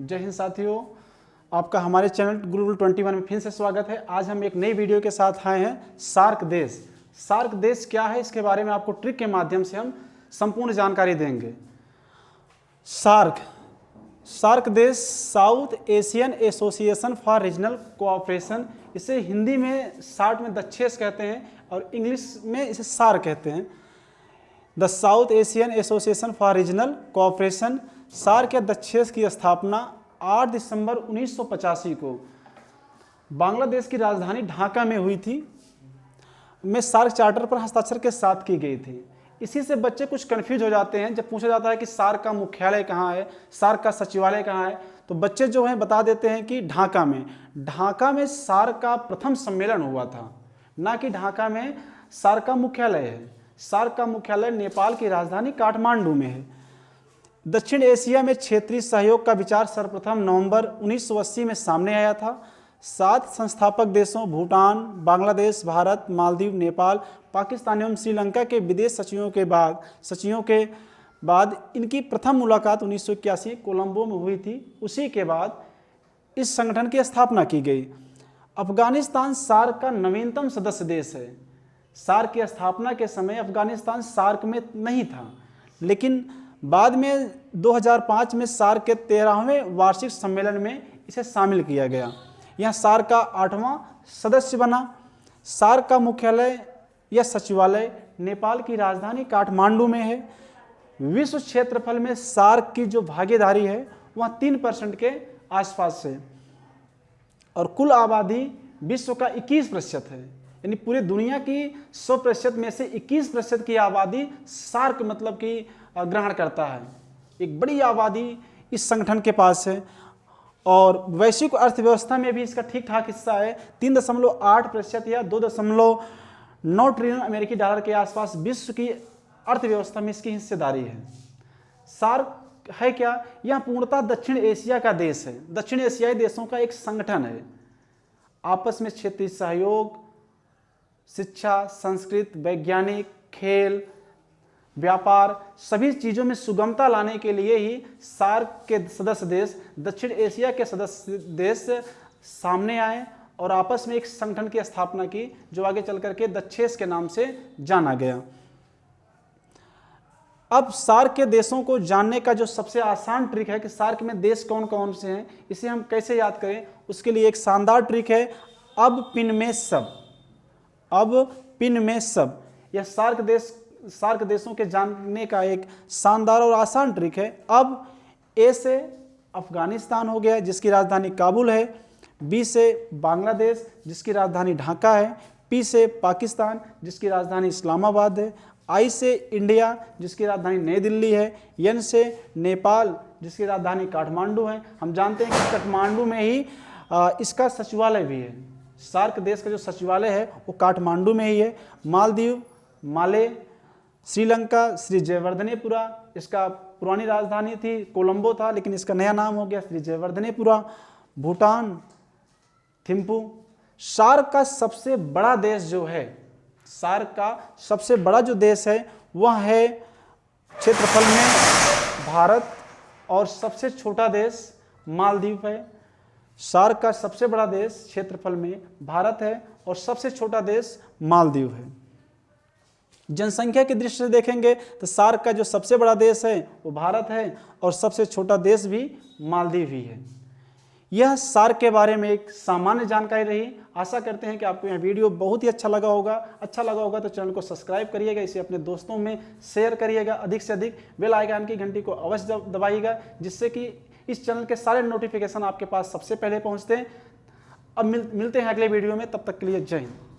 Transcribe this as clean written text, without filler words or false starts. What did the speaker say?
जय हिंद साथियों, आपका हमारे चैनल गुरुकुल 21 में फिर से स्वागत है। आज हम एक नई वीडियो के साथ आए हैं। सार्क देश। सार्क देश क्या है, इसके बारे में आपको ट्रिक के माध्यम से हम संपूर्ण जानकारी देंगे। सार्क देश south Asian Association for Regional cooperation, इसे हिंदी में सार्क में दक्षेस कहते हैं और इंग्लिश में इसे सार्क कहते हैं। The South Asian Association for Regional Cooperation, SAARC या दक्षेस की स्थापना 8 दिसंबर 1985 को बांग्लादेश की राजधानी ढाका में हुई थी। में सार्क चार्टर पर हस्ताक्षर के साथ की गई थी। इसी से बच्चे कुछ कंफ्यूज हो जाते हैं जब पूछा जाता है कि सार्क का मुख्यालय कहाँ है, सार्क का सचिवालय कहाँ है, तो बच्चे जो हैं बता देते हैं कि ढाका में। ढाका में सार्क का प्रथम सम्मेलन हुआ था, ना कि ढाका में सार्क का मुख्यालय है। सार्क का मुख्यालय नेपाल की राजधानी काठमांडू में है। दक्षिण एशिया में क्षेत्रीय सहयोग का विचार सर्वप्रथम नवंबर 1980 में सामने आया था। 7 संस्थापक देशों भूटान, बांग्लादेश, भारत, मालदीव, नेपाल, पाकिस्तान एवं श्रीलंका के विदेश सचिवों के बाद इनकी प्रथम मुलाकात 1981 कोलंबो में हुई थी। उसी के बाद इस संगठन की स्थापना की गई। अफगानिस्तान सार्क का नवीनतम सदस्य देश है। सार्क की स्थापना के समय अफगानिस्तान सार्क में नहीं था, लेकिन बाद में 2005 में सार्क के 13वें वार्षिक सम्मेलन में इसे शामिल किया गया। यह सार्क का 8वां सदस्य बना। सार्क का मुख्यालय या सचिवालय नेपाल की राजधानी काठमांडू में है। विश्व क्षेत्रफल में सार्क की जो भागीदारी है वह 3% के आसपास है और कुल आबादी विश्व का 21% है। यानी पूरी दुनिया की 100% में से 21% की आबादी सार्क मतलब कि ग्रहण करता है। एक बड़ी आबादी इस संगठन के पास है और वैश्विक अर्थव्यवस्था में भी इसका ठीक ठाक हिस्सा है। 3.8% या 2.9 ट्रिलियन अमेरिकी डॉलर के आसपास विश्व की अर्थव्यवस्था में इसकी हिस्सेदारी है। सार्क है क्या? यह पूर्णतः दक्षिण एशिया का देश है। दक्षिण एशियाई देशों का एक संगठन है। आपस में क्षेत्रीय सहयोग, शिक्षा, संस्कृत, वैज्ञानिक, खेल, व्यापार, सभी चीज़ों में सुगमता लाने के लिए ही सार्क के सदस्य देश, दक्षिण एशिया के सदस्य देश सामने आए और आपस में एक संगठन की स्थापना की, जो आगे चल करके दक्षेस के नाम से जाना गया। अब सार्क के देशों को जानने का जो सबसे आसान ट्रिक है कि सार्क में देश कौन कौन से हैं, इसे हम कैसे याद करें, उसके लिए एक शानदार ट्रिक है, अब पिन में सब। अब पिन में सब, यह सार्क देशों के जानने का एक शानदार और आसान ट्रिक है। अब ए से अफगानिस्तान हो गया जिसकी राजधानी काबुल है, बी से बांग्लादेश जिसकी राजधानी ढाका है, पी से पाकिस्तान जिसकी राजधानी इस्लामाबाद है, आई से इंडिया जिसकी राजधानी नई दिल्ली है, एन से नेपाल जिसकी राजधानी काठमांडू है। हम जानते हैं कि काठमांडू में ही इसका सचिवालय भी है। सार्क देश का जो सचिवालय है वो काठमांडू में ही है। मालदीव, माले, श्रीलंका श्री जयवर्धनेपुरा, इसका पुरानी राजधानी थी कोलंबो था, लेकिन इसका नया नाम हो गया श्री जयवर्धनेपुरा। भूटान थिम्पू। सार्क का सबसे बड़ा देश जो है, सार्क का सबसे बड़ा जो देश है वह है क्षेत्रफल में भारत और सबसे छोटा देश मालदीव है। सार्क का सबसे बड़ा देश क्षेत्रफल में भारत है और सबसे छोटा देश मालदीव है। जनसंख्या की दृष्टि से देखेंगे तो सार्क का जो सबसे बड़ा देश है वो भारत है और सबसे छोटा देश भी मालदीव ही है। यह सार्क के बारे में एक सामान्य जानकारी रही। आशा करते हैं कि आपको यह वीडियो बहुत ही अच्छा लगा होगा। तो चैनल को सब्सक्राइब करिएगा, इसे अपने दोस्तों में शेयर करिएगा, अधिक से अधिक बेल आइकन की घंटी को अवश्य दबाइएगा, जिससे कि इस चैनल के सारे नोटिफिकेशन आपके पास सबसे पहले पहुंचते हैं। अब मिलते हैं अगले वीडियो में, तब तक के लिए जय हिंद।